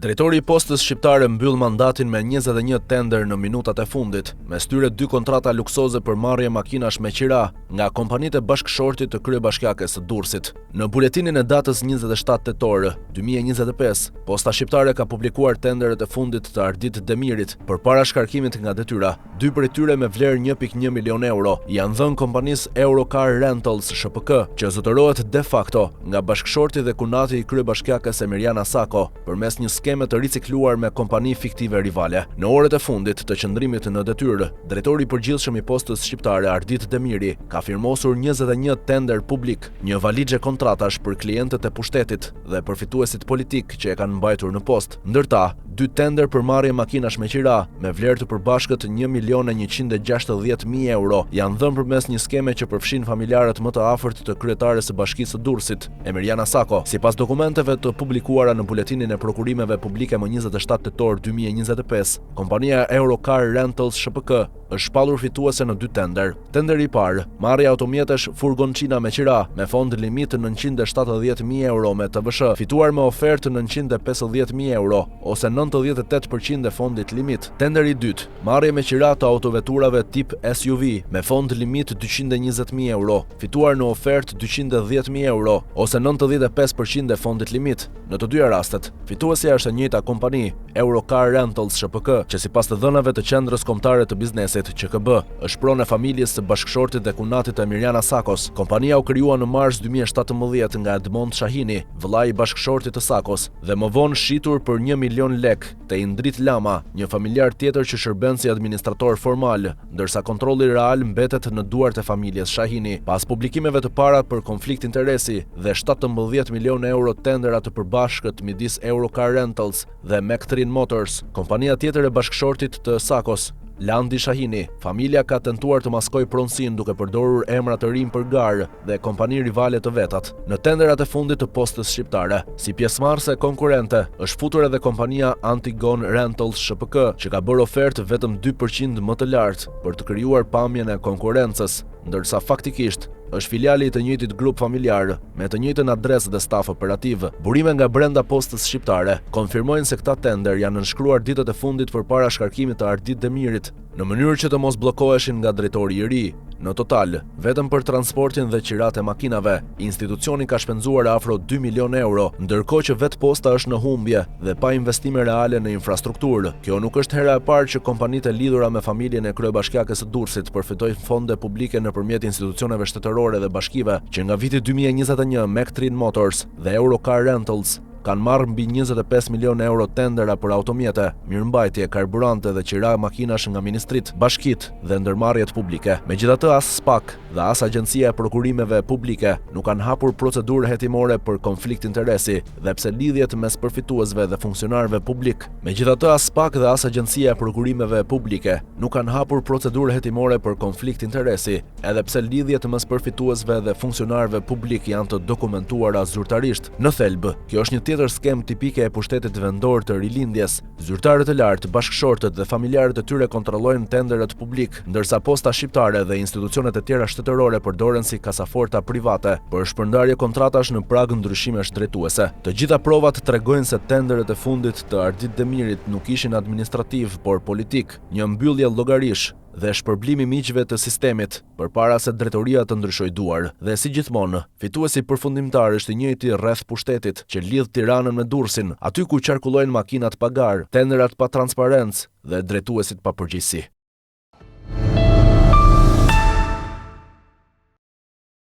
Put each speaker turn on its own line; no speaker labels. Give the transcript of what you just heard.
Drejtori i Postës Shqiptare mbyll mandatin me 21 tender në minutat e fundit, mes tyre 2 kontrata luksoze për marrje makinash me qira nga kompanitë e bashkëshortit të kryebashkiakes së Durrësit. Në buletinin e datës 27 tetor 2025, Posta Shqiptare ka publikuar tenderet e fundit të Ardit Demirit përpara shkarkimit nga detyra. 2 prej tyre me vlerë 1.1 milion euro janë dhënë kompanisë Eurocar Rentals ShPK, që zotërohet de facto nga bashkëshorti dhe kunati i kryebashkiakes Emiriana Sako përmes një skeme të ricikluar me kompani fiktive rivale. Në orët e fundit të qëndrimit në detyrë, drejtori i përgjithshëm i Postës Shqiptare Ardit Demiri ka firmosur 21 tender publik, një valixhe kontratash për klientët e pushtetit dhe përfituesit politik që e kanë mbajtur në post. Ndërta, 2 tender për marrje makinash me qira me vlerë të përbashkët 1.160.000 euro janë dhënë përmes një skeme që përfshin familjarët më të afërt të kryetares së Bashkisë së Durrësit, Emiriana Sako. Sipas dokumenteve të publikuara në buletinin e prokurimeve publike më 27 tetor 2025, kompania Eurocar Rentals ShPK është shpallur fituese në 2 tender. Tenderi i parë, marrja automjetesh furgonçina me qira me fond limit 970.000 euro me TVSH, fituar me ofertë 950.000 euro ose 98% e fondit limit. Tenderi i dytë, marrje me qira të autoveturave tip SUV me fond limit 220.000 euro, fituar në ofertë 210.000 euro ose 95% e fondit limit. Në të dyja rastet, fituesja është e njëjta kompani, Eurocar Rentals ShPK, që sipas të dhënave të Qendrës Kombëtare të Biznesit QKB, është pronë e familjes së bashkëshortit dhe kunatit Emiriana Sakos. Kompania u krijua në mars 2017 nga Edmond Shahini, vëllai i bashkëshortit të Sakos, dhe më vonë shitur për 1 milion lek te Indrit Lama, një familjar tjetër që shërben si administrator formal, ndërsa kontrolli real mbetet në duart e familjes Shahini. Pas publikimeve të para për konflikt interesi dhe 17 milion euro tendera të përbashkët midis Eurocar Rentals dhe Mectrin Motors, kompania tjetër e bashkëshortit të Sakos, Landi Shahini, familja ka tentuar të maskojë pronësinë duke përdorur emra të rinj për garë dhe kompani rivale të vetat. Në tenderat e fundit të Postës Shqiptare, si pjesëmarrëse konkurrente, është futur edhe kompania Antigon Rentals ShPK, që ka bërë ofertë vetëm 2% më të lartë për të krijuar pamjen e konkurrencës, ndërsa faktikisht është filiali i të njëjtit grup familjar me të njëjtën adresë dhe staf operativ. Burime nga brenda Postës Shqiptare konfirmojnë se këta tender janë nënshkruar ditët e fundit përpara shkarkimit të Ardit Demirit, në mënyrë që të mos bllokoheshin nga drejtori i ri. Në total, vetëm për transportin dhe qirat e makinave, institucioni ka shpenzuar afro 2 milion euro, ndërkohë që vetë Posta është në humbje dhe pa investime reale në infrastrukturë. Kjo nuk është hera e parë që kompanitë e lidhura me familjen e kryebashkiakes së Durrësit përfitojnë fonde publike nëpërmjet institucioneve shtetërore dhe bashkive, që nga viti 2021 Mectrin Motors dhe Eurocar Rentals kanë marrë mbi 25 milion euro tendera për automjete, mirëmbajtje, karburante dhe qira makinash nga ministrit, bashkit dhe ndërmarrjet publike. Megjithatë, as SPAK dhe as Agjencia e Prokurimeve Publike nuk kanë hapur procedurë hetimore për konflikt interesi, dhe pse lidhjet mes përfituesve dhe funksionarëve publik. Megjithatë, as SPAK dhe as Agjencia e Prokurimeve Publike nuk kanë hapur procedurë hetimore për konflikt interesi, edhe pse lidhjet mes përfituesve dhe funksionarëve publik janë të dokumentuara zyrtarisht. Në thelb, kjo është një tjetër skem tipike e pushtetit vendor të rilindjes. Zyrtarët e lartë, bashkëshortët dhe familjarët e tyre kontrollojnë tenderet publik, ndërsa Posta Shqiptare dhe institucionet e tjera shtetërore përdoren si kasaforta private për shpërndarje kontratash në prag ndryshimesh drejtuese. Të gjitha provat tregojnë se tenderet e fundit të Ardit Demirit nuk ishin administrativ, por politik, një mbyllje llogarish dhe shpërblimi miqve të sistemit, përpara se drejtoria të ndryshojë duar. Dhe si gjithmonë, fituesi përfundimtar është i njëjti rreth pushtetit, që lidh Tiranën me Durrësin, aty ku qarkullojnë makinat pa garë, tenderat pa transparencë dhe drejtuesit pa përgjegjësi.